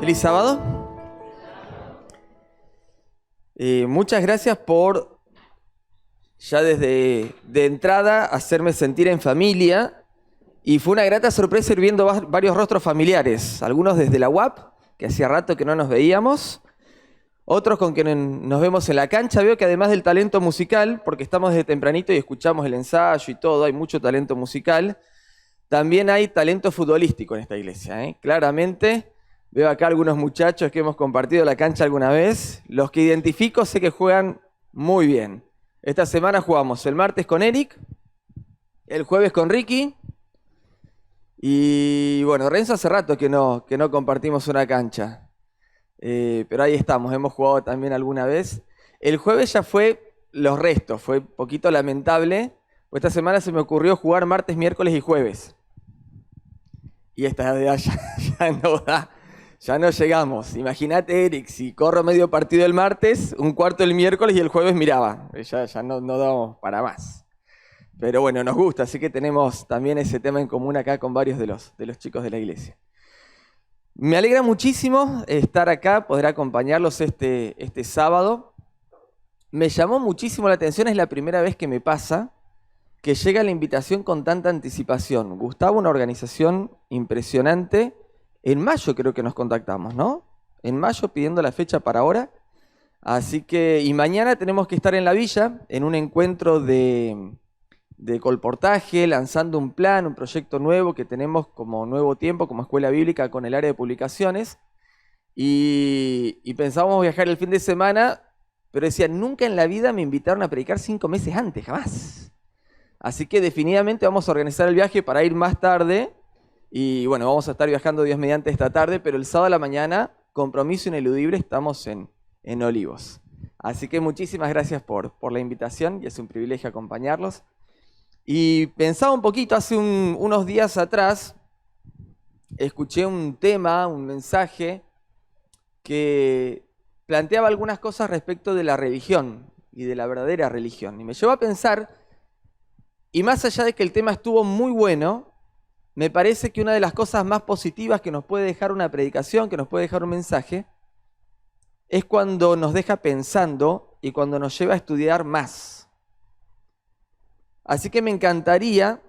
Feliz sábado. Muchas gracias por ya desde de entrada hacerme sentir en familia, y fue una grata sorpresa ir viendo varios rostros familiares, algunos desde la UAP, que hacía rato que no nos veíamos, otros con quienes nos vemos en la cancha. Veo que además del talento musical, porque estamos desde tempranito y escuchamos el ensayo y todo, hay mucho talento musical, también hay talento futbolístico en esta iglesia, claramente. Veo acá algunos muchachos que hemos compartido la cancha alguna vez. Los que identifico sé que juegan muy bien. Esta semana jugamos el martes con Eric, el jueves con Ricky. Y bueno, Renzo hace rato que no compartimos una cancha. Pero ahí estamos, hemos jugado también alguna vez. El jueves ya fue los restos, fue un poquito lamentable. Pues esta semana se me ocurrió jugar martes, miércoles y jueves. Y esta ya no da. Ya no llegamos. Imagínate, Eric, si corro medio partido el martes, un cuarto el miércoles y el jueves miraba. Ya no damos para más. Pero bueno, nos gusta, así que tenemos también ese tema en común acá con varios de los chicos de la iglesia. Me alegra muchísimo estar acá, poder acompañarlos este sábado. Me llamó muchísimo la atención, es la primera vez que me pasa que llega la invitación con tanta anticipación. Gustavo, una organización impresionante. En mayo creo que nos contactamos, ¿no? En mayo pidiendo la fecha para ahora. Así que, y mañana tenemos que estar en la villa, en un encuentro de colportaje, lanzando un plan, un proyecto nuevo que tenemos como Nuevo Tiempo, como escuela bíblica con el área de publicaciones. Y pensábamos viajar el fin de semana, pero decía, nunca en la vida me invitaron a predicar 5 meses antes, jamás. Así que definitivamente vamos a organizar el viaje para ir más tarde. Y bueno, vamos a estar viajando Dios mediante esta tarde, pero el sábado a la mañana, compromiso ineludible, estamos en Olivos. Así que muchísimas gracias por la invitación y es un privilegio acompañarlos. Y pensaba un poquito, hace unos días atrás, escuché un tema, un mensaje que planteaba algunas cosas respecto de la religión y de la verdadera religión. Y me llevó a pensar, y más allá de que el tema estuvo muy bueno, me parece que una de las cosas más positivas que nos puede dejar una predicación, que nos puede dejar un mensaje, es cuando nos deja pensando y cuando nos lleva a estudiar más. Así que me encantaría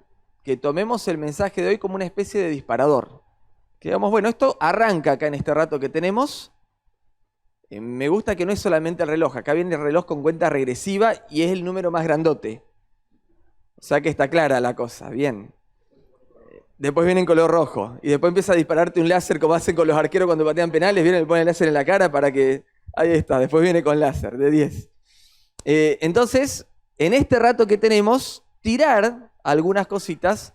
que tomemos el mensaje de hoy como una especie de disparador. Que digamos, bueno, esto arranca acá en este rato que tenemos. Me gusta que no es solamente el reloj, acá viene el reloj con cuenta regresiva y es el número más grandote. O sea que está clara la cosa, bien. Después viene en color rojo y después empieza a dispararte un láser como hacen con los arqueros cuando patean penales, viene y le ponen el láser en la cara para que... Ahí está, después viene con láser de 10. Entonces, en este rato que tenemos, tirar algunas cositas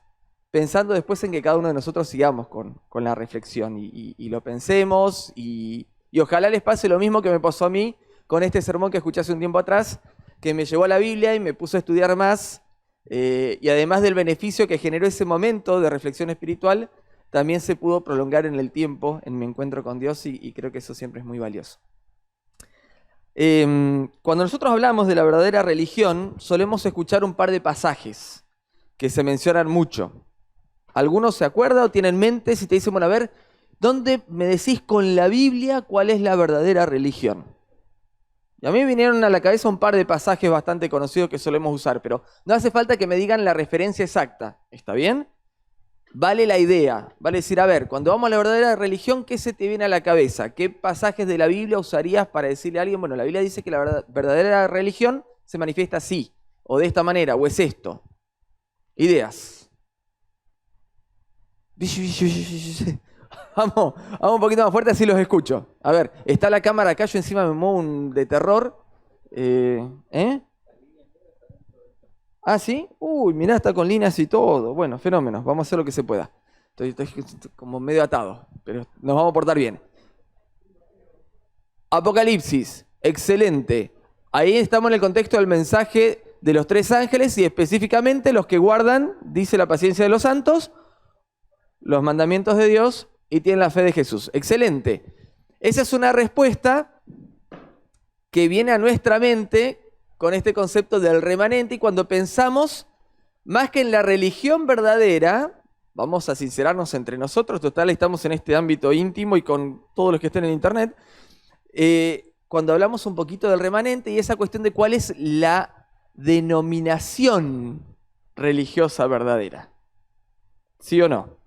pensando después en que cada uno de nosotros sigamos con la reflexión y lo pensemos y ojalá les pase lo mismo que me pasó a mí con este sermón que escuché hace un tiempo atrás, que me llevó a la Biblia y me puso a estudiar más. Y además del beneficio que generó ese momento de reflexión espiritual, también se pudo prolongar en el tiempo, en mi encuentro con Dios, y creo que eso siempre es muy valioso. Cuando nosotros hablamos de la verdadera religión, solemos escuchar un par de pasajes que se mencionan mucho. Algunos se acuerdan o tienen en mente si te dicen, bueno, a ver, ¿dónde me decís con la Biblia cuál es la verdadera religión? Y a mí me vinieron a la cabeza un par de pasajes bastante conocidos que solemos usar, pero no hace falta que me digan la referencia exacta. ¿Está bien? Vale la idea. Vale decir, a ver, cuando vamos a la verdadera religión, ¿qué se te viene a la cabeza? ¿Qué pasajes de la Biblia usarías para decirle a alguien, bueno, la Biblia dice que la verdadera religión se manifiesta así, o de esta manera, o es esto? Ideas. Vamos un poquito más fuerte, así los escucho. A ver, está la cámara acá, yo encima me muevo de terror. ¿Ah, sí? Uy, mirá, está con líneas y todo. Bueno, fenómenos, vamos a hacer lo que se pueda. Estoy como medio atado, pero nos vamos a portar bien. Apocalipsis, excelente. Ahí estamos en el contexto del mensaje de los 3 ángeles y específicamente los que guardan, dice la paciencia de los santos, los mandamientos de Dios y tienen la fe de Jesús. Excelente. Esa es una respuesta que viene a nuestra mente con este concepto del remanente y cuando pensamos más que en la religión verdadera, Vamos a sincerarnos entre nosotros, total, estamos en este ámbito íntimo y con todos los que estén en internet. Cuando hablamos un poquito del remanente y esa cuestión de cuál es la denominación religiosa verdadera. ¿Sí o no?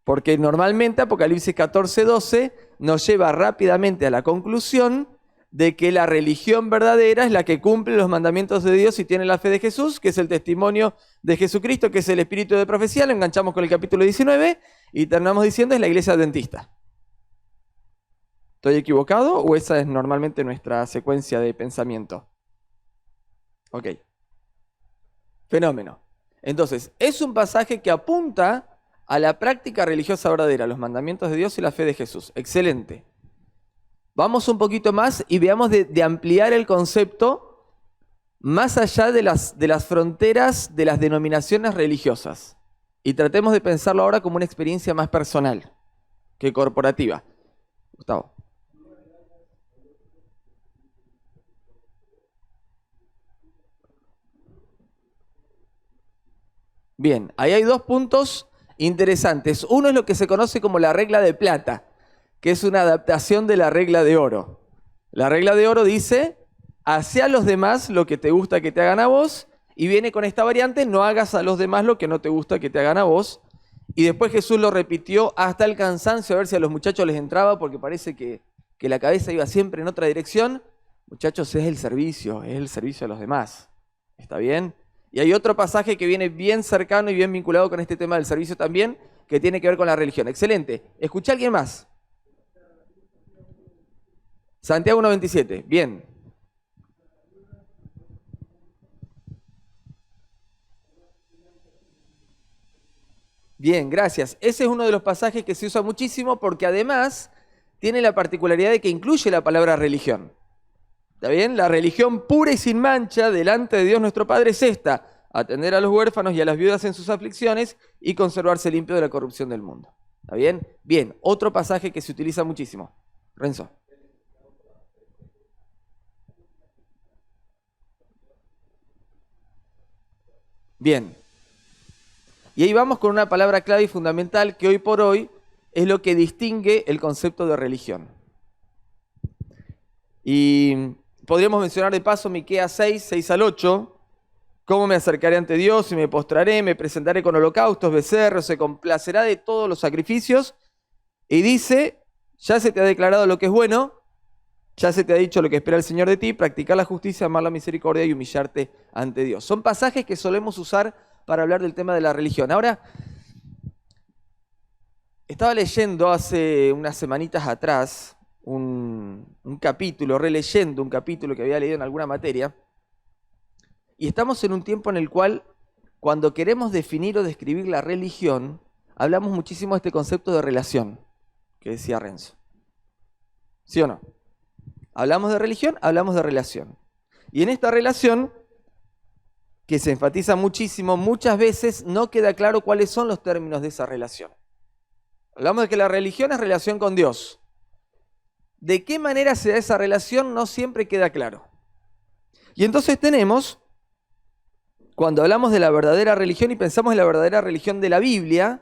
Porque normalmente Apocalipsis 14:12 nos lleva rápidamente a la conclusión de que la religión verdadera es la que cumple los mandamientos de Dios y tiene la fe de Jesús, que es el testimonio de Jesucristo, que es el espíritu de profecía. Lo enganchamos con el capítulo 19 y terminamos diciendo es la iglesia adventista. ¿Estoy equivocado o esa es normalmente nuestra secuencia de pensamiento? Ok. Fenómeno. Entonces, es un pasaje que apunta a la práctica religiosa verdadera, los mandamientos de Dios y la fe de Jesús. Excelente. Vamos un poquito más y veamos de ampliar el concepto más allá de las fronteras de las denominaciones religiosas. Y tratemos de pensarlo ahora como una experiencia más personal que corporativa. Gustavo. Bien, ahí hay dos puntos interesantes. Uno es lo que se conoce como la regla de plata, que es una adaptación de la regla de oro. La regla de oro dice, hace a los demás lo que te gusta que te hagan a vos, y viene con esta variante, no hagas a los demás lo que no te gusta que te hagan a vos. Y después Jesús lo repitió hasta el cansancio, a ver si a los muchachos les entraba, porque parece que la cabeza iba siempre en otra dirección. Muchachos, es el servicio a los demás. ¿Está bien? Y hay otro pasaje que viene bien cercano y bien vinculado con este tema del servicio también, que tiene que ver con la religión. Excelente. ¿Escuché a alguien más? Santiago 1:27. Bien. Bien, gracias. Ese es uno de los pasajes que se usa muchísimo porque además tiene la particularidad de que incluye la palabra religión. ¿Está bien? La religión pura y sin mancha delante de Dios nuestro Padre es esta: atender a los huérfanos y a las viudas en sus aflicciones y conservarse limpio de la corrupción del mundo. ¿Está bien? Bien, otro pasaje que se utiliza muchísimo. Renzo. Bien. Y ahí vamos con una palabra clave y fundamental que hoy por hoy es lo que distingue el concepto de religión. Y podríamos mencionar de paso Miqueas 6:6-8. ¿Cómo me acercaré ante Dios y me postraré? Me presentaré con holocaustos, becerros, se complacerá de todos los sacrificios. Y dice, ya se te ha declarado lo que es bueno, ya se te ha dicho lo que espera el Señor de ti, practicar la justicia, amar la misericordia y humillarte ante Dios. Son pasajes que solemos usar para hablar del tema de la religión. Ahora, estaba leyendo hace unas semanitas atrás un capítulo, releyendo un capítulo que había leído en alguna materia, y estamos en un tiempo en el cual, cuando queremos definir o describir la religión, hablamos muchísimo de este concepto de relación, que decía Renzo. ¿Sí o no? Hablamos de religión, hablamos de relación. Y en esta relación, que se enfatiza muchísimo, muchas veces no queda claro cuáles son los términos de esa relación. Hablamos de que la religión es relación con Dios. ¿De qué manera se da esa relación? No siempre queda claro. Y entonces tenemos, cuando hablamos de la verdadera religión y pensamos en la verdadera religión de la Biblia,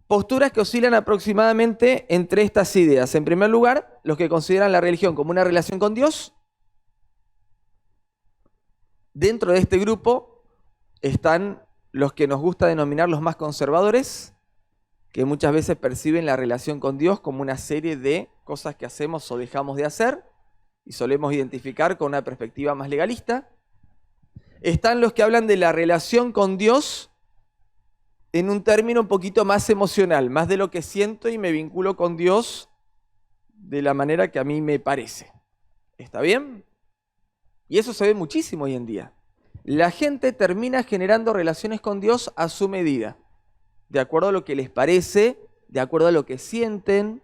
posturas que oscilan aproximadamente entre estas ideas. En primer lugar, los que consideran la religión como una relación con Dios. Dentro de este grupo están los que nos gusta denominar los más conservadores, que muchas veces perciben la relación con Dios como una serie de cosas que hacemos o dejamos de hacer y solemos identificar con una perspectiva más legalista. Están los que hablan de la relación con Dios en un término un poquito más emocional, más de lo que siento y me vinculo con Dios de la manera que a mí me parece. ¿Está bien? Y eso se ve muchísimo hoy en día. La gente termina generando relaciones con Dios a su medida, de acuerdo a lo que les parece, de acuerdo a lo que sienten.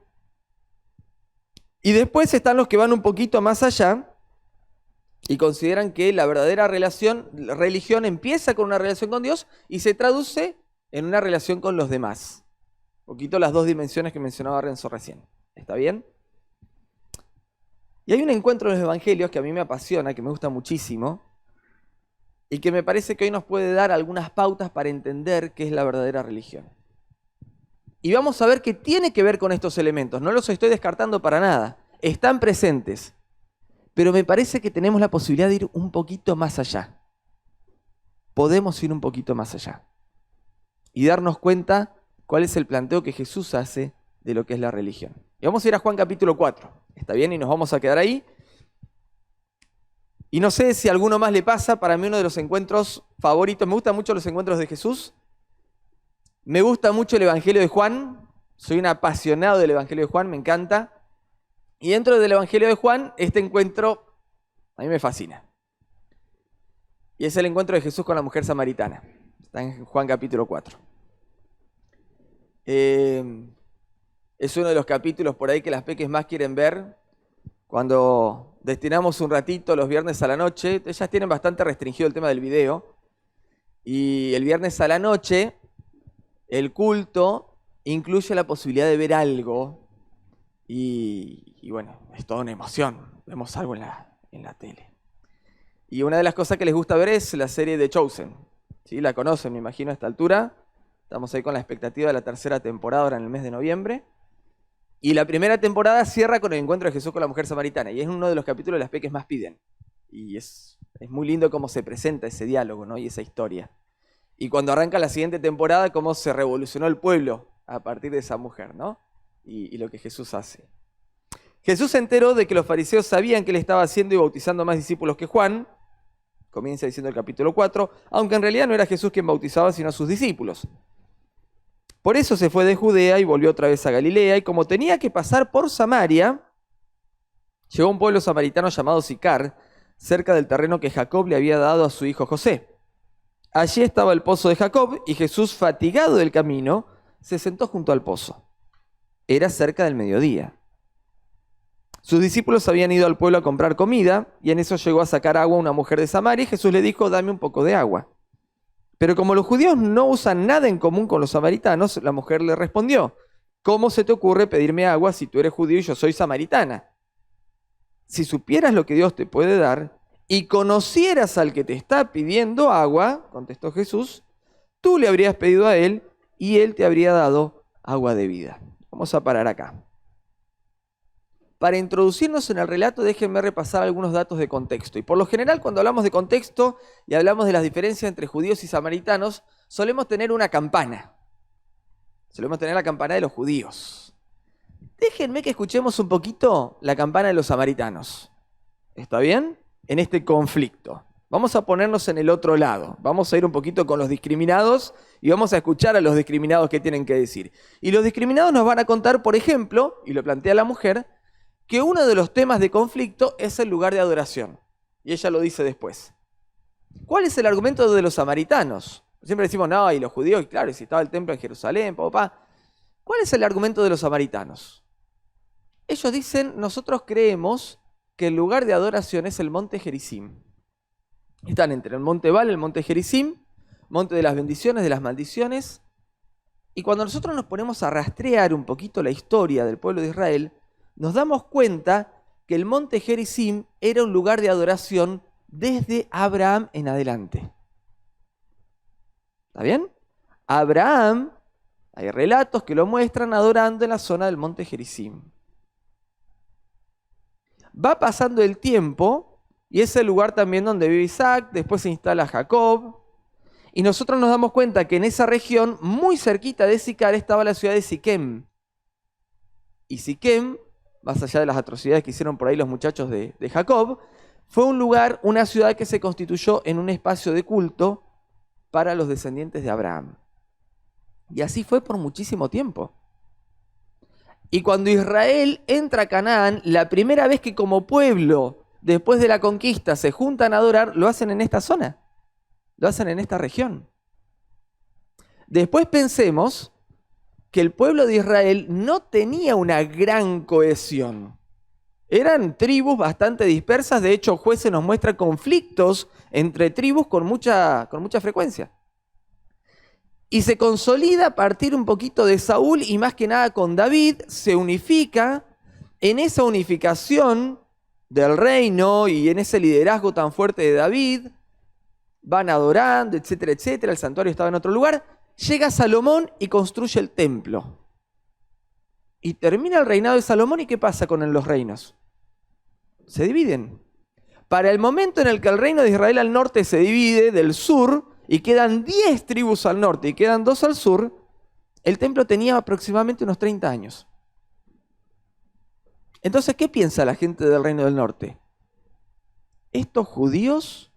Y después están los que van un poquito más allá y consideran que la verdadera religión empieza con una relación con Dios y se traduce en una relación con los demás. Un poquito las dos dimensiones que mencionaba Renzo recién. ¿Está bien? Y hay un encuentro en los evangelios que a mí me apasiona, que me gusta muchísimo, y que me parece que hoy nos puede dar algunas pautas para entender qué es la verdadera religión. Y vamos a ver que tiene que ver con estos elementos, no los estoy descartando para nada, están presentes, pero me parece que tenemos la posibilidad de ir un poquito más allá. Podemos ir un poquito más allá y darnos cuenta cuál es el planteo que Jesús hace de lo que es la religión. Y vamos a ir a Juan capítulo 4, ¿está bien? Y nos vamos a quedar ahí. Y no sé si a alguno más le pasa, para mí uno de los encuentros favoritos, me gustan mucho los encuentros de Jesús, me gusta mucho el Evangelio de Juan, soy un apasionado del Evangelio de Juan, me encanta. Y dentro del Evangelio de Juan, este encuentro a mí me fascina. Y es el encuentro de Jesús con la mujer samaritana. Está en Juan capítulo 4. Es uno de los capítulos por ahí que las peques más quieren ver. Cuando destinamos un ratito los viernes a la noche, ellas tienen bastante restringido el tema del video. Y el viernes a la noche, el culto incluye la posibilidad de ver algo. Y bueno, es toda una emoción. Vemos algo en la tele. Y una de las cosas que les gusta ver es la serie de Chosen. ¿Sí? La conocen, me imagino, a esta altura. Estamos ahí con la expectativa de la tercera temporada ahora en el mes de noviembre. Y la primera temporada cierra con el encuentro de Jesús con la mujer samaritana. Y es uno de los capítulos que las peques más piden. Y es muy lindo cómo se presenta ese diálogo, ¿no? Y esa historia. Y cuando arranca la siguiente temporada, cómo se revolucionó el pueblo a partir de esa mujer, ¿no? Y lo que Jesús hace. Jesús se enteró de que los fariseos sabían que él estaba haciendo y bautizando más discípulos que Juan. Comienza diciendo el capítulo 4, aunque en realidad no era Jesús quien bautizaba, sino a sus discípulos. Por eso se fue de Judea y volvió otra vez a Galilea, y como tenía que pasar por Samaria, llegó a un pueblo samaritano llamado Sicar, cerca del terreno que Jacob le había dado a su hijo José. Allí estaba el pozo de Jacob, y Jesús, fatigado del camino, se sentó junto al pozo. Era cerca del mediodía. Sus discípulos habían ido al pueblo a comprar comida, y en eso llegó a sacar agua una mujer de Samaria, y Jesús le dijo, dame un poco de agua. Pero como los judíos no usan nada en común con los samaritanos, la mujer le respondió, ¿cómo se te ocurre pedirme agua si tú eres judío y yo soy samaritana? Si supieras lo que Dios te puede dar, y conocieras al que te está pidiendo agua, contestó Jesús, tú le habrías pedido a él, y él te habría dado agua de vida. Vamos a parar acá. Para introducirnos en el relato, déjenme repasar algunos datos de contexto. Y por lo general, cuando hablamos de contexto y hablamos de las diferencias entre judíos y samaritanos, solemos tener una campana. Solemos tener la campana de los judíos. Déjenme que escuchemos un poquito la campana de los samaritanos. ¿Está bien? En este conflicto. Vamos a ponernos en el otro lado. Vamos a ir un poquito con los discriminados y vamos a escuchar a los discriminados qué tienen que decir. Y los discriminados nos van a contar, por ejemplo, y lo plantea la mujer, que uno de los temas de conflicto es el lugar de adoración. Y ella lo dice después. ¿Cuál es el argumento de los samaritanos? Siempre decimos, no, y los judíos, y claro, y si estaba el templo en Jerusalén, papá. ¿Cuál es el argumento de los samaritanos? Ellos dicen, nosotros creemos que el lugar de adoración es el monte Gerizim. Están entre el monte Ebal y el monte Gerizim, monte de las bendiciones, de las maldiciones. Y cuando nosotros nos ponemos a rastrear un poquito la historia del pueblo de Israel, nos damos cuenta que el monte Gerizim era un lugar de adoración desde Abraham en adelante. ¿Está bien? Abraham, hay relatos que lo muestran adorando en la zona del monte Gerizim. Va pasando el tiempo y es el lugar también donde vive Isaac, después se instala Jacob. Y nosotros nos damos cuenta que en esa región, muy cerquita de Sicar, estaba la ciudad de Siquem. Y Siquem, más allá de las atrocidades que hicieron por ahí los muchachos de Jacob, fue un lugar, una ciudad que se constituyó en un espacio de culto para los descendientes de Abraham. Y así fue por muchísimo tiempo. Y cuando Israel entra a Canaán, la primera vez que como pueblo, después de la conquista, se juntan a adorar, lo hacen en esta zona, lo hacen en esta región. Después pensemos que el pueblo de Israel no tenía una gran cohesión. Eran tribus bastante dispersas, de hecho Jueces nos muestra conflictos entre tribus con mucha frecuencia. Y se consolida a partir un poquito de Saúl y más que nada con David, se unifica. En esa unificación del reino y en ese liderazgo tan fuerte de David, van adorando, etcétera, etcétera, el santuario estaba en otro lugar. Llega Salomón y construye el templo. Y termina el reinado de Salomón, ¿y qué pasa con los reinos? Se dividen. Para el momento en el que el reino de Israel al norte se divide del sur, y quedan 10 tribus al norte y quedan 2 al sur, el templo tenía aproximadamente unos 30 años. Entonces, ¿qué piensa la gente del reino del norte? Estos judíos,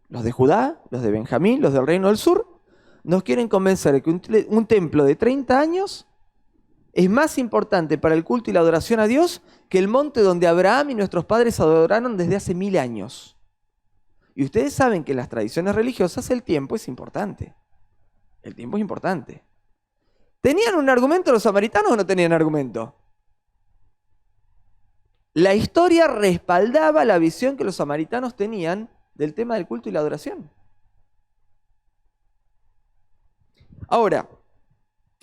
los de Judá, los de Benjamín, los del reino del sur, nos quieren convencer de que un templo de 30 años es más importante para el culto y la adoración a Dios que el monte donde Abraham y nuestros padres adoraron desde hace 1000 años. Y ustedes saben que en las tradiciones religiosas el tiempo es importante. El tiempo es importante. ¿Tenían un argumento los samaritanos o no tenían argumento? La historia respaldaba la visión que los samaritanos tenían del tema del culto y la adoración. Ahora,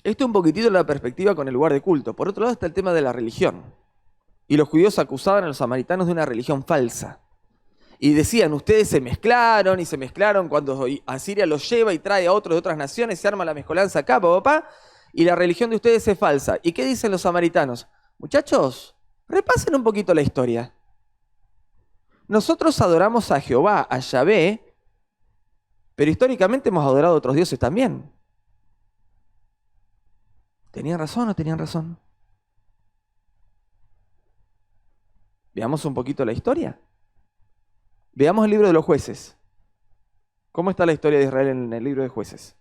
esto un poquitito la perspectiva con el lugar de culto. Por otro lado está el tema de la religión. Y los judíos acusaban a los samaritanos de una religión falsa. Y decían, ustedes se mezclaron y se mezclaron cuando Asiria los lleva y trae a otros de otras naciones, se arma la mezcolanza acá, papá, y la religión de ustedes es falsa. ¿Y qué dicen los samaritanos? Muchachos, repasen un poquito la historia. Nosotros adoramos a Jehová, a Yahvé, pero históricamente hemos adorado a otros dioses también. ¿Tenían razón o no tenían razón? Veamos un poquito la historia. Veamos el libro de los jueces. ¿Cómo está la historia de Israel en el libro de jueces?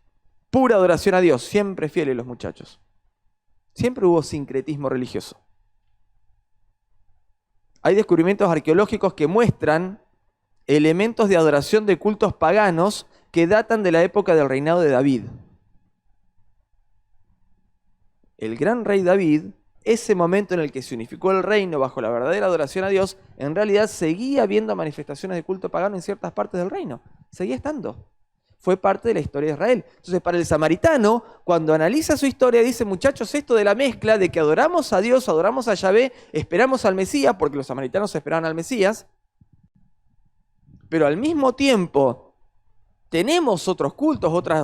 Pura adoración a Dios, siempre fieles los muchachos. Siempre hubo sincretismo religioso. Hay descubrimientos arqueológicos que muestran elementos de adoración de cultos paganos que datan de la época del reinado de David. El gran rey David, ese momento en el que se unificó el reino bajo la verdadera adoración a Dios, en realidad seguía habiendo manifestaciones de culto pagano en ciertas partes del reino. Seguía estando. Fue parte de la historia de Israel. Entonces, para el samaritano, cuando analiza su historia, dice, muchachos, esto de la mezcla de que adoramos a Dios, adoramos a Yahvé, esperamos al Mesías, porque los samaritanos esperaban al Mesías, pero al mismo tiempo tenemos otros cultos, otra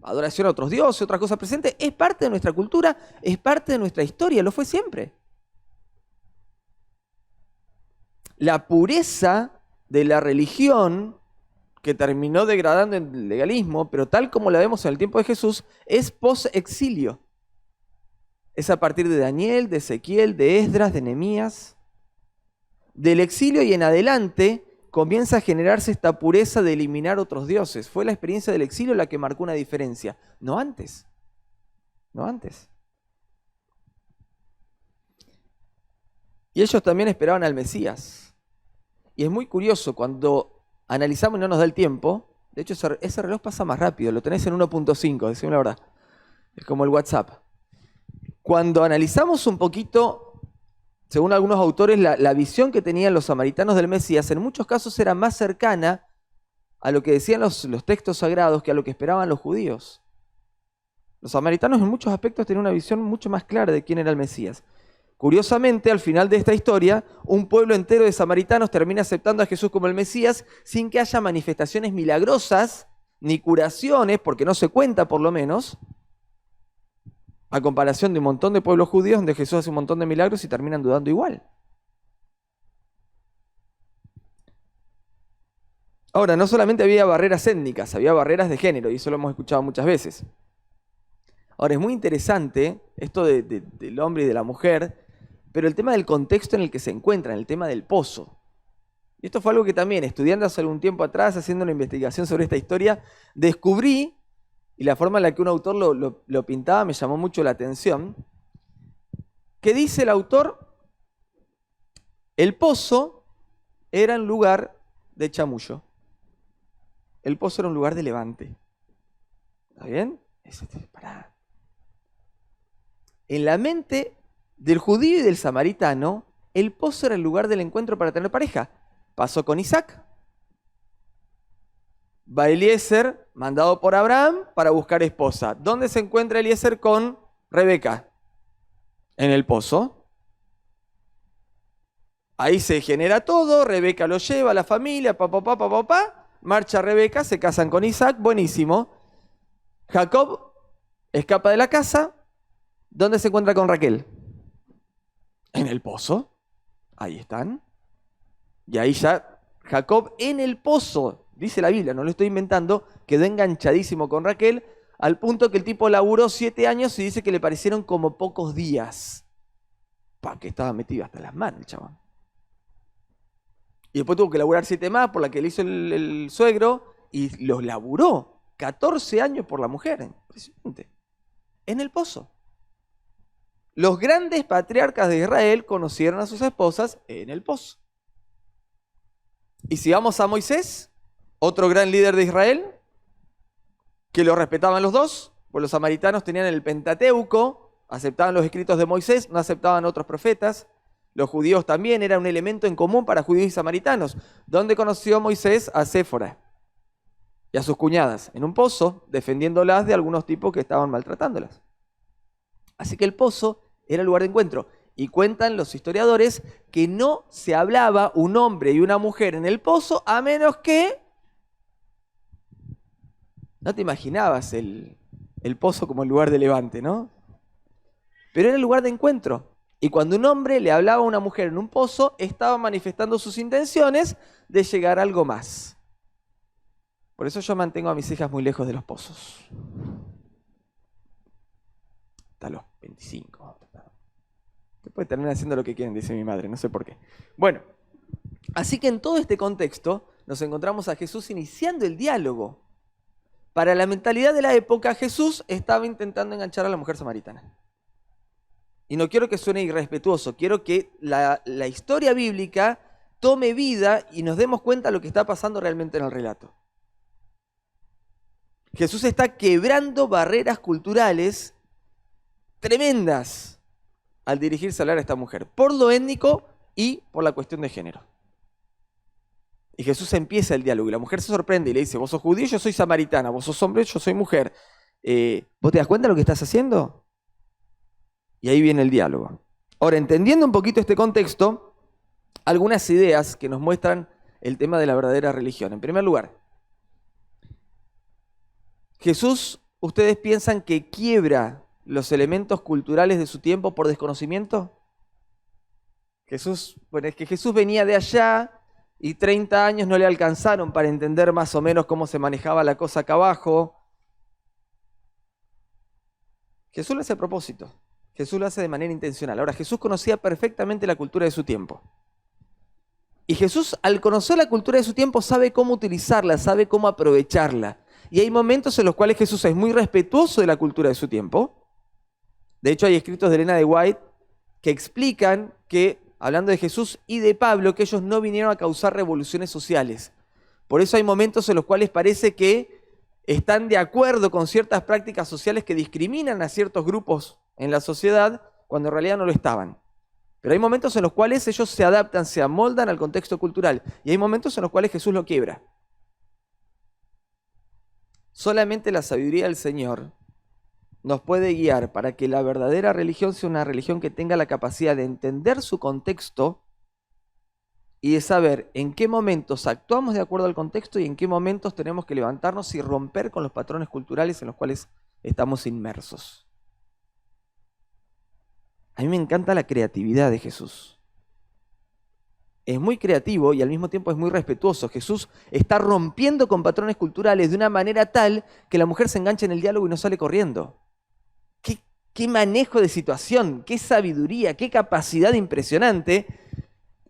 adoración a otros dioses, otras cosas presentes, es parte de nuestra cultura, es parte de nuestra historia, lo fue siempre. La pureza de la religión, que terminó degradando en el legalismo, pero tal como la vemos en el tiempo de Jesús, es post-exilio. Es a partir de Daniel, de Ezequiel, de Esdras, de Nehemías. Del exilio y en adelante comienza a generarse esta pureza de eliminar otros dioses. Fue la experiencia del exilio la que marcó una diferencia, no antes. No antes. Y ellos también esperaban al Mesías. Y es muy curioso cuando analizamos y no nos da el tiempo. De hecho, ese reloj pasa más rápido, lo tenés en 1.5, decime la verdad. Es como el WhatsApp. Cuando analizamos un poquito, según algunos autores, la visión que tenían los samaritanos del Mesías, en muchos casos era más cercana a lo que decían los textos sagrados que a lo que esperaban los judíos. Los samaritanos en muchos aspectos tenían una visión mucho más clara de quién era el Mesías. Curiosamente, al final de esta historia, un pueblo entero de samaritanos termina aceptando a Jesús como el Mesías sin que haya manifestaciones milagrosas ni curaciones, porque no se cuenta por lo menos, a comparación de un montón de pueblos judíos donde Jesús hace un montón de milagros y terminan dudando igual. Ahora, no solamente había barreras étnicas, había barreras de género, y eso lo hemos escuchado muchas veces. Ahora, es muy interesante esto del hombre y de la mujer, pero el tema del contexto en el que se encuentran, el tema del pozo. Y esto fue algo que también, estudiando hace algún tiempo atrás, haciendo una investigación sobre esta historia, descubrí, y la forma en la que un autor lo pintaba me llamó mucho la atención, que dice el autor, el pozo era un lugar de chamullo. El pozo era un lugar de levante. ¿Está bien? Pará. En la mente del judío y del samaritano, el pozo era el lugar del encuentro para tener pareja. Pasó con Isaac. Va Eliezer, mandado por Abraham, para buscar esposa. ¿Dónde se encuentra Eliezer con Rebeca? En el pozo. Ahí se genera todo, Rebeca lo lleva a la familia, marcha Rebeca, se casan con Isaac, buenísimo. Jacob escapa de la casa. ¿Dónde se encuentra con Raquel? En el pozo. Ahí están. Y ahí ya Jacob en el pozo, dice la Biblia, no lo estoy inventando, quedó enganchadísimo con Raquel, al punto que el tipo laburó 7 años y dice que le parecieron como pocos días. Que estaba metido hasta las manos el chabón. Y después tuvo que laburar 7 más por la que le hizo el suegro, y los laburó 14 años por la mujer. Impresionante. En el pozo. Los grandes patriarcas de Israel conocieron a sus esposas en el pozo. Y si vamos a Moisés, otro gran líder de Israel, que lo respetaban los dos, pues los samaritanos tenían el Pentateuco, aceptaban los escritos de Moisés, no aceptaban otros profetas. Los judíos también, era un elemento en común para judíos y samaritanos. ¿Dónde conoció Moisés a Séfora y a sus cuñadas? En un pozo, defendiéndolas de algunos tipos que estaban maltratándolas. Así que el pozo era el lugar de encuentro. Y cuentan los historiadores que no se hablaba un hombre y una mujer en el pozo a menos que... No te imaginabas el pozo como el lugar de levante, ¿no? Pero era el lugar de encuentro. Y cuando un hombre le hablaba a una mujer en un pozo, estaba manifestando sus intenciones de llegar a algo más. Por eso yo mantengo a mis hijas muy lejos de los pozos. Hasta los 25. Después terminan haciendo lo que quieren, dice mi madre, no sé por qué. Bueno, así que en todo este contexto nos encontramos a Jesús iniciando el diálogo. Para la mentalidad de la época, Jesús estaba intentando enganchar a la mujer samaritana. Y no quiero que suene irrespetuoso, quiero que la historia bíblica tome vida y nos demos cuenta de lo que está pasando realmente en el relato. Jesús está quebrando barreras culturales tremendas al dirigirse a hablar a esta mujer, por lo étnico y por la cuestión de género. Y Jesús empieza el diálogo y la mujer se sorprende y le dice, vos sos judío, yo soy samaritana, vos sos hombre, yo soy mujer. ¿Vos te das cuenta de lo que estás haciendo? Y ahí viene el diálogo. Ahora, entendiendo un poquito este contexto, algunas ideas que nos muestran el tema de la verdadera religión. En primer lugar, Jesús, ¿ustedes piensan que quiebra los elementos culturales de su tiempo por desconocimiento? Bueno, es que Jesús venía de allá y 30 años no le alcanzaron para entender más o menos cómo se manejaba la cosa acá abajo. Jesús lo hace a propósito. Jesús lo hace de manera intencional. Ahora, Jesús conocía perfectamente la cultura de su tiempo. Y Jesús, al conocer la cultura de su tiempo, sabe cómo utilizarla, sabe cómo aprovecharla. Y hay momentos en los cuales Jesús es muy respetuoso de la cultura de su tiempo. De hecho, hay escritos de Elena de White que explican que, hablando de Jesús y de Pablo, que ellos no vinieron a causar revoluciones sociales. Por eso hay momentos en los cuales parece que están de acuerdo con ciertas prácticas sociales que discriminan a ciertos grupos en la sociedad, cuando en realidad no lo estaban. Pero hay momentos en los cuales ellos se adaptan, se amoldan al contexto cultural. Y hay momentos en los cuales Jesús lo quiebra. Solamente la sabiduría del Señor nos puede guiar para que la verdadera religión sea una religión que tenga la capacidad de entender su contexto y de saber en qué momentos actuamos de acuerdo al contexto y en qué momentos tenemos que levantarnos y romper con los patrones culturales en los cuales estamos inmersos. A mí me encanta la creatividad de Jesús. Es muy creativo y al mismo tiempo es muy respetuoso. Jesús está rompiendo con patrones culturales de una manera tal que la mujer se engancha en el diálogo y no sale corriendo. Qué manejo de situación, qué sabiduría, qué capacidad impresionante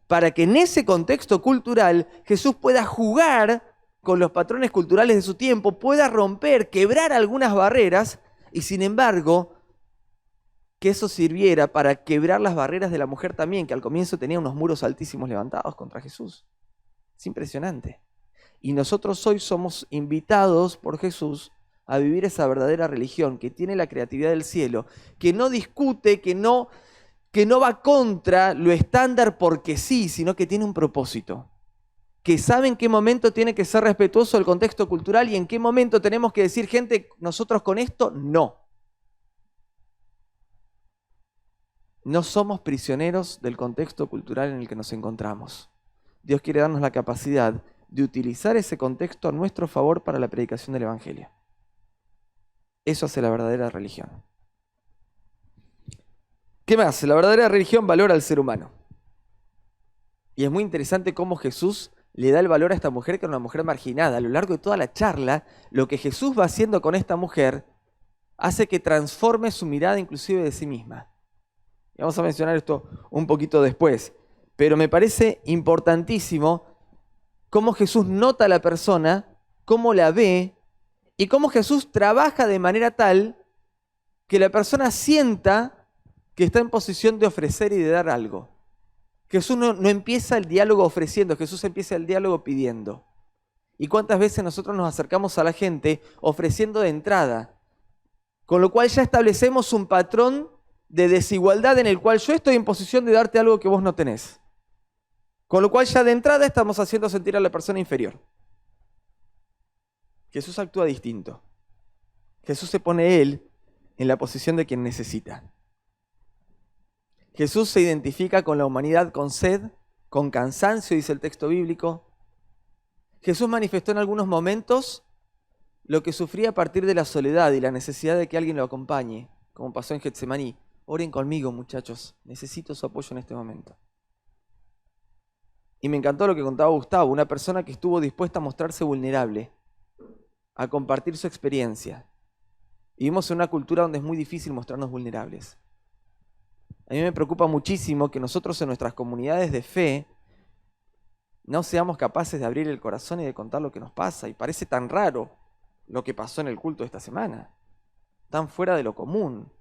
para que en ese contexto cultural Jesús pueda jugar con los patrones culturales de su tiempo, pueda romper, quebrar algunas barreras y sin embargo que eso sirviera para quebrar las barreras de la mujer también, que al comienzo tenía unos muros altísimos levantados contra Jesús. Es impresionante. Y nosotros hoy somos invitados por Jesús a vivir esa verdadera religión que tiene la creatividad del cielo, que no discute, que no va contra lo estándar porque sí, sino que tiene un propósito. Que sabe en qué momento tiene que ser respetuoso del contexto cultural y en qué momento tenemos que decir, gente, nosotros con esto no. No somos prisioneros del contexto cultural en el que nos encontramos. Dios quiere darnos la capacidad de utilizar ese contexto a nuestro favor para la predicación del Evangelio. Eso hace la verdadera religión. ¿Qué más? La verdadera religión valora al ser humano. Y es muy interesante cómo Jesús le da el valor a esta mujer, que era una mujer marginada. A lo largo de toda la charla, lo que Jesús va haciendo con esta mujer hace que transforme su mirada inclusive de sí misma. Y vamos a mencionar esto un poquito después. Pero me parece importantísimo cómo Jesús nota a la persona, cómo la ve, y cómo Jesús trabaja de manera tal que la persona sienta que está en posición de ofrecer y de dar algo. Jesús no empieza el diálogo ofreciendo, Jesús empieza el diálogo pidiendo. ¿Y cuántas veces nosotros nos acercamos a la gente ofreciendo de entrada? Con lo cual ya establecemos un patrón de desigualdad en el cual yo estoy en posición de darte algo que vos no tenés. Con lo cual ya de entrada estamos haciendo sentir a la persona inferior. Jesús actúa distinto. Jesús se pone él en la posición de quien necesita. Jesús se identifica con la humanidad con sed, con cansancio, dice el texto bíblico. Jesús manifestó en algunos momentos lo que sufría a partir de la soledad y la necesidad de que alguien lo acompañe, como pasó en Getsemaní. Oren conmigo, muchachos, necesito su apoyo en este momento. Y me encantó lo que contaba Gustavo, una persona que estuvo dispuesta a mostrarse vulnerable, a compartir su experiencia. Y vivimos en una cultura donde es muy difícil mostrarnos vulnerables. A mí me preocupa muchísimo que nosotros en nuestras comunidades de fe no seamos capaces de abrir el corazón y de contar lo que nos pasa. Y parece tan raro lo que pasó en el culto de esta semana, tan fuera de lo común.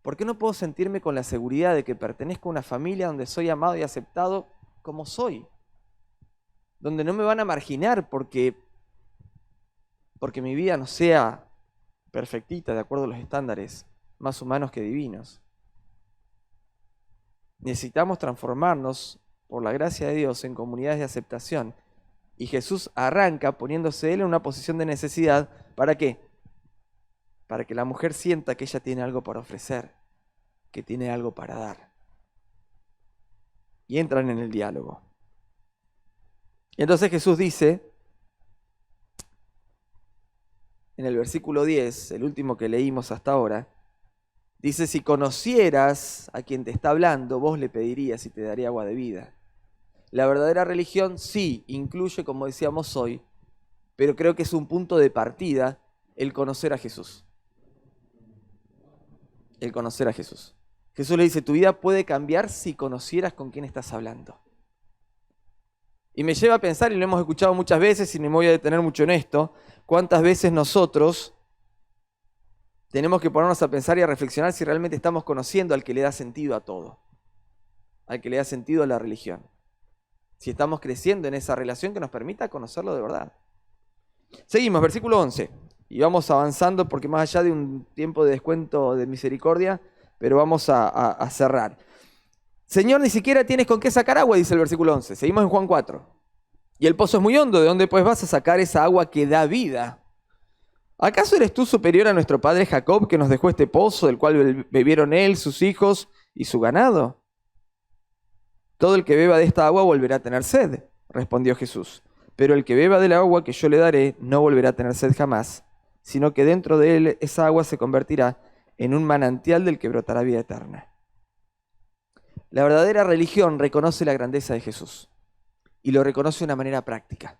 ¿Por qué no puedo sentirme con la seguridad de que pertenezco a una familia donde soy amado y aceptado como soy? Donde no me van a marginar porque mi vida no sea perfectita de acuerdo a los estándares más humanos que divinos. Necesitamos transformarnos por la gracia de Dios en comunidades de aceptación. Y Jesús arranca poniéndose él en una posición de necesidad. ¿Para qué? Para que la mujer sienta que ella tiene algo para ofrecer, que tiene algo para dar. Y entran en el diálogo. Y entonces Jesús dice, en el versículo 10, el último que leímos hasta ahora, dice, si conocieras a quien te está hablando, vos le pedirías y te daría agua de vida. La verdadera religión sí incluye, como decíamos hoy, pero creo que es un punto de partida el conocer a Jesús. El conocer a Jesús. Jesús le dice, tu vida puede cambiar si conocieras con quién estás hablando. Y me lleva a pensar, y lo hemos escuchado muchas veces, y no me voy a detener mucho en esto, cuántas veces nosotros tenemos que ponernos a pensar y a reflexionar si realmente estamos conociendo al que le da sentido a todo, al que le da sentido a la religión. Si estamos creciendo en esa relación que nos permita conocerlo de verdad. Seguimos, versículo 11. Y vamos avanzando porque más allá de un tiempo de descuento de misericordia, pero vamos a cerrar. Señor, ni siquiera tienes con qué sacar agua, dice el versículo 11. Seguimos en Juan 4. Y el pozo es muy hondo, ¿de dónde pues vas a sacar esa agua que da vida? ¿Acaso eres tú superior a nuestro padre Jacob, que nos dejó este pozo, del cual bebieron él, sus hijos y su ganado? Todo el que beba de esta agua volverá a tener sed, respondió Jesús. Pero el que beba del agua que yo le daré no volverá a tener sed jamás, sino que dentro de él esa agua se convertirá en un manantial del que brotará vida eterna. La verdadera religión reconoce la grandeza de Jesús y lo reconoce de una manera práctica.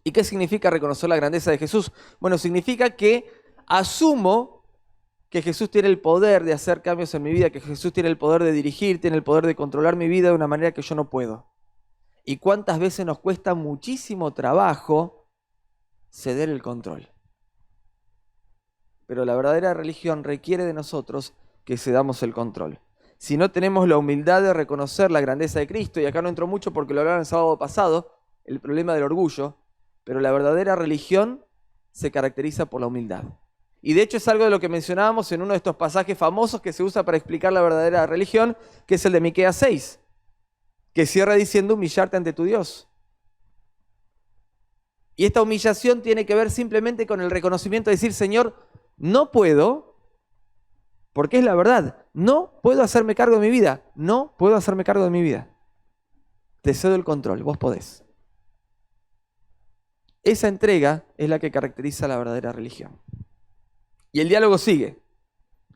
¿Y qué significa reconocer la grandeza de Jesús? Bueno, significa que asumo que Jesús tiene el poder de hacer cambios en mi vida, que Jesús tiene el poder de dirigir, tiene el poder de controlar mi vida de una manera que yo no puedo. ¿Y cuántas veces nos cuesta muchísimo trabajo ceder el control? Pero la verdadera religión requiere de nosotros que cedamos el control. Si no tenemos la humildad de reconocer la grandeza de Cristo, y acá no entro mucho porque lo hablaron el sábado pasado, el problema del orgullo, pero la verdadera religión se caracteriza por la humildad. Y de hecho es algo de lo que mencionábamos en uno de estos pasajes famosos que se usa para explicar la verdadera religión, que es el de Miqueas 6, que cierra diciendo humillarte ante tu Dios. Y esta humillación tiene que ver simplemente con el reconocimiento de decir, Señor, no puedo, porque es la verdad, no puedo hacerme cargo de mi vida, no puedo hacerme cargo de mi vida. Te cedo el control, vos podés. Esa entrega es la que caracteriza la verdadera religión. Y el diálogo sigue.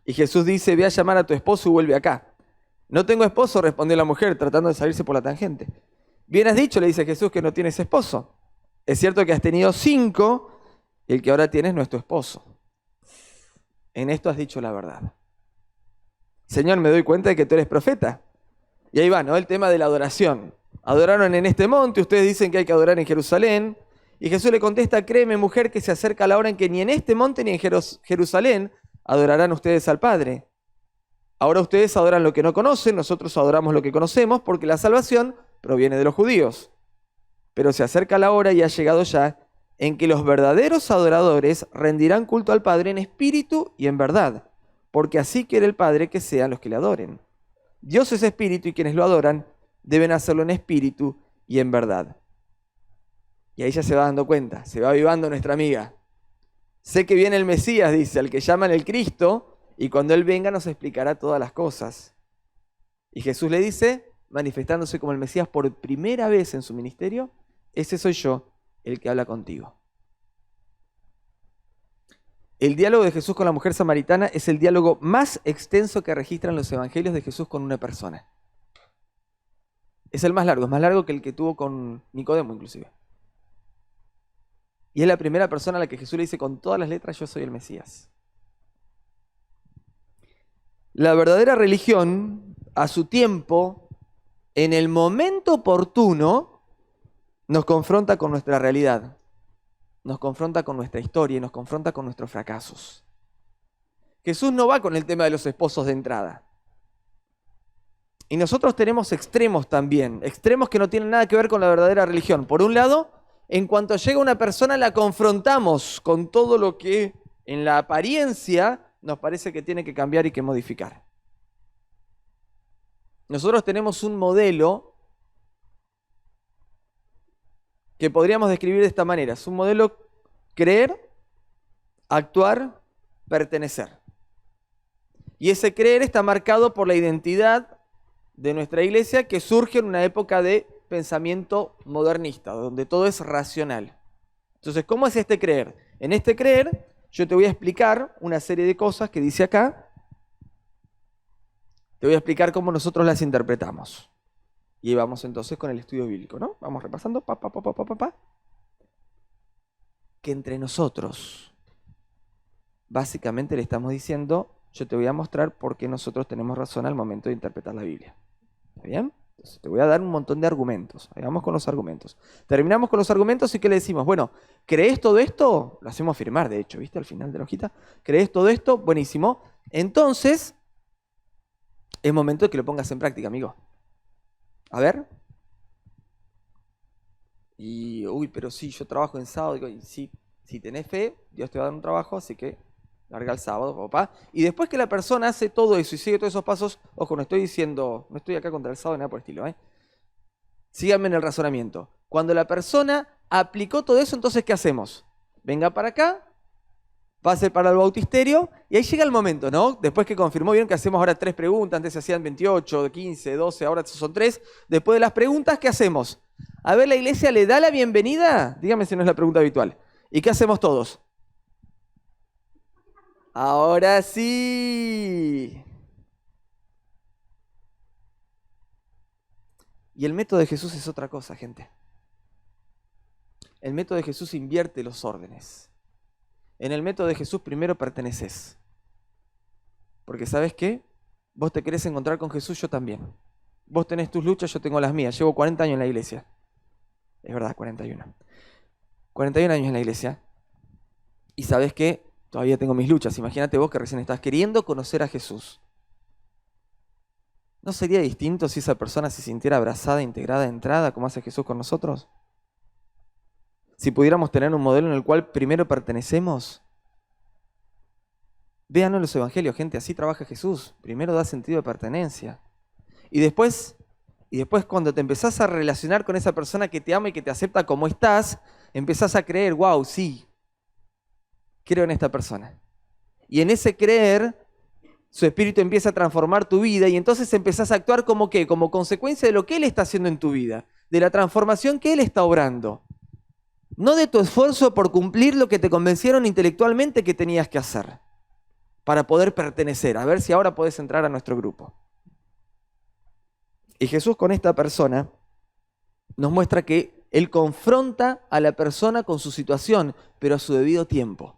Y Jesús dice, ve a llamar a tu esposo y vuelve acá. No tengo esposo, respondió la mujer, tratando de salirse por la tangente. Bien has dicho, le dice Jesús, que no tienes esposo. Es cierto que has tenido 5, y el que ahora tienes no es tu esposo. En esto has dicho la verdad. Señor, me doy cuenta de que tú eres profeta. Y ahí va, ¿no? El tema de la adoración. Adoraron en este monte, ustedes dicen que hay que adorar en Jerusalén. Y Jesús le contesta, créeme mujer que se acerca la hora en que ni en este monte ni en Jerusalén adorarán ustedes al Padre. Ahora ustedes adoran lo que no conocen, nosotros adoramos lo que conocemos, porque la salvación proviene de los judíos. Pero se acerca la hora y ha llegado ya en que los verdaderos adoradores rendirán culto al Padre en espíritu y en verdad, porque así quiere el Padre que sean los que le adoren. Dios es espíritu y quienes lo adoran deben hacerlo en espíritu y en verdad. Y ahí ya se va dando cuenta, se va avivando nuestra amiga. Sé que viene el Mesías, dice, al que llaman el Cristo, y cuando Él venga nos explicará todas las cosas. Y Jesús le dice, manifestándose como el Mesías por primera vez en su ministerio, ese soy yo, el que habla contigo. El diálogo de Jesús con la mujer samaritana es el diálogo más extenso que registran los evangelios de Jesús con una persona. Es el más largo que el que tuvo con Nicodemo inclusive. Y es la primera persona a la que Jesús le dice con todas las letras, yo soy el Mesías. La verdadera religión, a su tiempo, en el momento oportuno, nos confronta con nuestra realidad, nos confronta con nuestra historia y nos confronta con nuestros fracasos. Jesús no va con el tema de los esposos de entrada. Y nosotros tenemos extremos también, extremos que no tienen nada que ver con la verdadera religión. Por un lado, en cuanto llega una persona la confrontamos con todo lo que en la apariencia nos parece que tiene que cambiar y que modificar. Nosotros tenemos un modelo que podríamos describir de esta manera. Es un modelo creer, actuar, pertenecer. Y ese creer está marcado por la identidad de nuestra iglesia que surge en una época de pensamiento modernista, donde todo es racional. Entonces, ¿cómo es este creer? En este creer, yo te voy a explicar una serie de cosas que dice acá. Te voy a explicar cómo nosotros las interpretamos. Y vamos entonces con el estudio bíblico, ¿no? Vamos repasando, que entre nosotros, básicamente le estamos diciendo, yo te voy a mostrar por qué nosotros tenemos razón al momento de interpretar la Biblia. ¿Está bien? Entonces, te voy a dar un montón de argumentos. Ahí vamos con los argumentos. Terminamos con los argumentos y ¿qué le decimos? Bueno, ¿crees todo esto? Lo hacemos firmar, de hecho, ¿viste? Al final de la hojita. ¿Crees todo esto? Buenísimo. Entonces, es momento de que lo pongas en práctica, amigo. A ver. Y, pero sí, yo trabajo en sábado. Digo, y sí, si tenés fe, Dios te va a dar un trabajo, así que larga el sábado, papá. Y después que la persona hace todo eso y sigue todos esos pasos, ojo, no estoy diciendo, no estoy acá contra el sábado ni nada por el estilo, ¿eh? Síganme en el razonamiento. Cuando la persona aplicó todo eso, entonces, ¿qué hacemos? Venga para acá, pase para el bautisterio, y ahí llega el momento, ¿no? Después que confirmó, vieron que hacemos ahora 3 preguntas, antes se hacían 28, 15, 12, ahora son 3. Después de las preguntas, ¿qué hacemos? A ver, ¿la iglesia le da la bienvenida? Dígame si no es la pregunta habitual. ¿Y qué hacemos todos? Ahora sí. Y el método de Jesús es otra cosa, gente. El método de Jesús invierte los órdenes. En el método de Jesús primero perteneces. Porque ¿sabes qué? Vos te querés encontrar con Jesús, yo también. Vos tenés tus luchas, yo tengo las mías. Llevo 40 años en la iglesia. Es verdad, 41. 41 años en la iglesia. Y ¿sabes qué? Todavía tengo mis luchas. Imagínate vos que recién estás queriendo conocer a Jesús. ¿No sería distinto si esa persona se sintiera abrazada, integrada de entrada, como hace Jesús con nosotros? Si pudiéramos tener un modelo en el cual primero pertenecemos. Véanos los evangelios, gente, así trabaja Jesús. Primero da sentido de pertenencia. Y después cuando te empezás a relacionar con esa persona que te ama y que te acepta como estás, empezás a creer, wow, sí, creo en esta persona. Y en ese creer, su espíritu empieza a transformar tu vida y entonces empezás a actuar como ¿qué? Como consecuencia de lo que Él está haciendo en tu vida, de la transformación que Él está obrando. No de tu esfuerzo por cumplir lo que te convencieron intelectualmente que tenías que hacer para poder pertenecer, a ver si ahora podés entrar a nuestro grupo. Y Jesús con esta persona nos muestra que Él confronta a la persona con su situación, pero a su debido tiempo,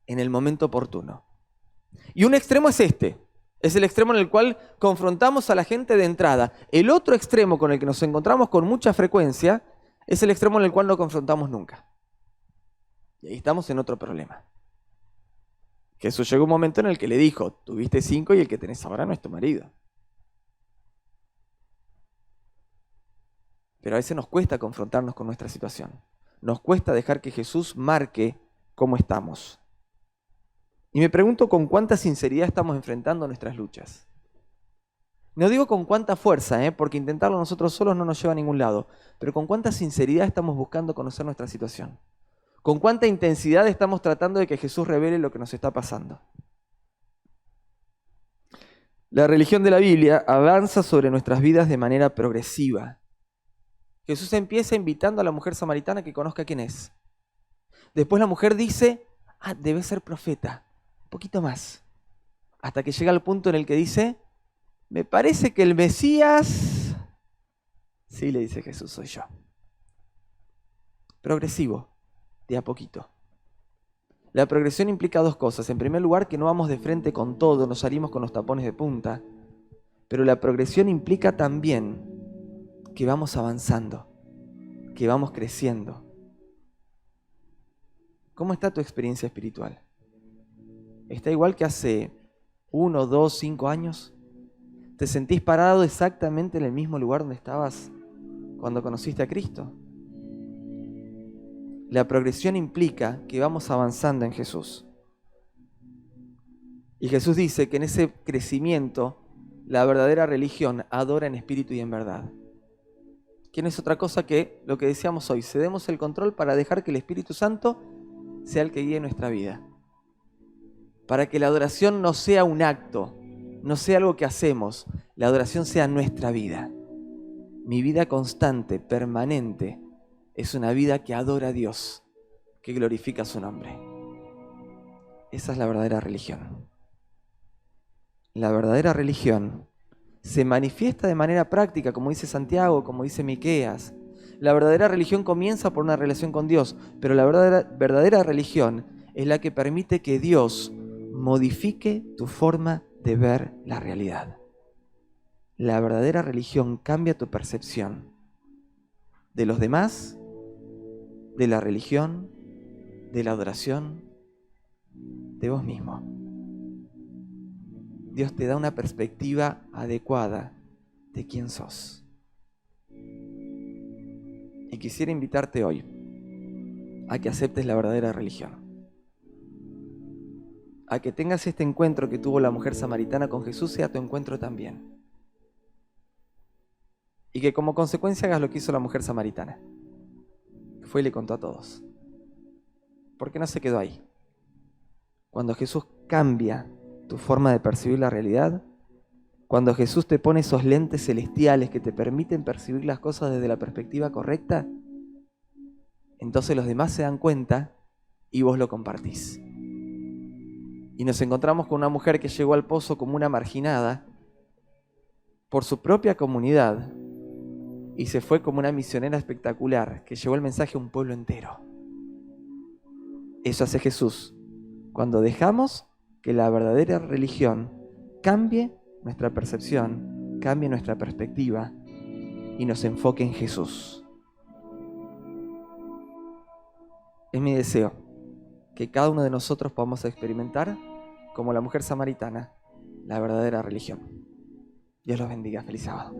en el momento oportuno. Y un extremo es este, es el extremo en el cual confrontamos a la gente de entrada. El otro extremo con el que nos encontramos con mucha frecuencia es el extremo en el cual no confrontamos nunca. Y ahí estamos en otro problema. Jesús llegó un momento en el que le dijo, tuviste 5 y el que tenés ahora no es tu marido. Pero a veces nos cuesta confrontarnos con nuestra situación. Nos cuesta dejar que Jesús marque cómo estamos. Y me pregunto con cuánta sinceridad estamos enfrentando nuestras luchas. No digo con cuánta fuerza, porque intentarlo nosotros solos no nos lleva a ningún lado, pero con cuánta sinceridad estamos buscando conocer nuestra situación. Con cuánta intensidad estamos tratando de que Jesús revele lo que nos está pasando. La religión de la Biblia avanza sobre nuestras vidas de manera progresiva. Jesús empieza invitando a la mujer samaritana a que conozca quién es. Después la mujer dice, debe ser profeta, un poquito más. Hasta que llega al punto en el que dice, me parece que el Mesías, sí, le dice Jesús, soy yo. Progresivo, de a poquito. La progresión implica 2 cosas. En primer lugar, que no vamos de frente con todo, nos salimos con los tapones de punta. Pero la progresión implica también que vamos avanzando, que vamos creciendo. ¿Cómo está tu experiencia espiritual? ¿Está igual que hace 1, 2, 5 años? ¿Te sentís parado exactamente en el mismo lugar donde estabas cuando conociste a Cristo? La progresión implica que vamos avanzando en Jesús. Y Jesús dice que en ese crecimiento, la verdadera religión adora en espíritu y en verdad. Que no es otra cosa que lo que decíamos hoy, cedemos el control para dejar que el Espíritu Santo sea el que guíe nuestra vida. Para que la adoración no sea un acto, no sea algo que hacemos, la adoración sea nuestra vida. Mi vida constante, permanente, es una vida que adora a Dios, que glorifica su nombre. Esa es la verdadera religión. La verdadera religión se manifiesta de manera práctica, como dice Santiago, como dice Miqueas. La verdadera religión comienza por una relación con Dios, pero la verdadera religión es la que permite que Dios modifique tu forma de ver la realidad. La verdadera religión cambia tu percepción de los demás, de la religión, de la adoración, de vos mismo. Dios te da una perspectiva adecuada de quién sos. Y quisiera invitarte hoy a que aceptes la verdadera religión. A que tengas este encuentro que tuvo la mujer samaritana con Jesús, sea tu encuentro también. Y que como consecuencia hagas lo que hizo la mujer samaritana. Fue y le contó a todos. Porque no se quedó ahí. Cuando Jesús cambia tu forma de percibir la realidad, cuando Jesús te pone esos lentes celestiales que te permiten percibir las cosas desde la perspectiva correcta, entonces los demás se dan cuenta y vos lo compartís. Y nos encontramos con una mujer que llegó al pozo como una marginada por su propia comunidad y se fue como una misionera espectacular que llevó el mensaje a un pueblo entero. Eso hace Jesús cuando dejamos que la verdadera religión cambie nuestra percepción, cambie nuestra perspectiva y nos enfoque en Jesús. Es mi deseo que cada uno de nosotros podamos experimentar, como la mujer samaritana, la verdadera religión. Dios los bendiga. Feliz sábado.